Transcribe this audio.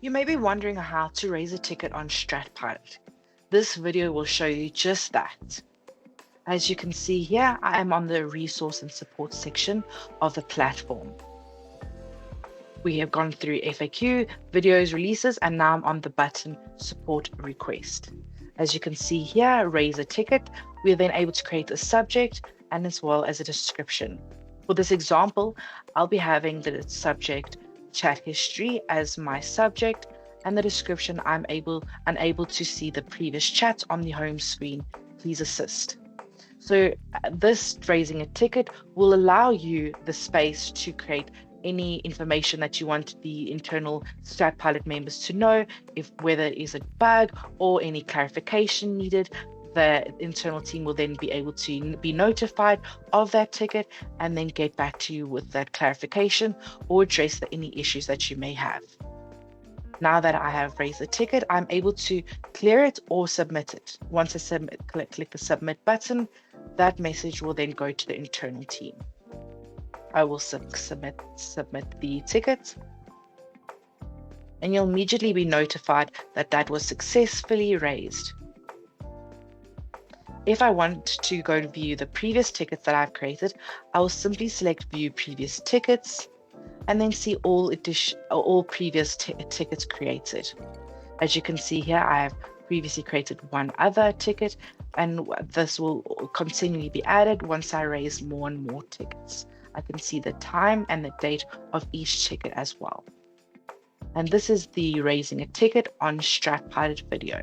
You may be wondering how to raise a ticket on Stratpilot. This video will show you just that. As you can see here, I am on the resource and support section of the platform. We have gone through FAQ, videos, releases, and now I'm on the button support request. As you can see here, raise a ticket. We are then able to create a subject and as well as a description. For this example, I'll be having the subject chat history as my subject, and the description unable to see the previous chat on the home screen. Please assist. So this raising a ticket will allow you the space to create any information that you want the internal Stratpilot members to know, if whether it is a bug or any clarification needed. The internal team will then be able to be notified of that ticket and then get back to you with that clarification or address any issues that you may have. Now that I have raised the ticket, I'm able to clear it or submit it. Once I click the submit button, that message will then go to the internal team. I will submit the ticket, and you'll immediately be notified that that was successfully raised. If I want to go to view the previous tickets that I've created, I will simply select view previous tickets and then see all previous tickets created. As you can see here, I have previously created one other ticket, and this will continually be added once I raise more and more tickets. I can see the time and the date of each ticket as well. And this is the raising a ticket on Stratpilot video.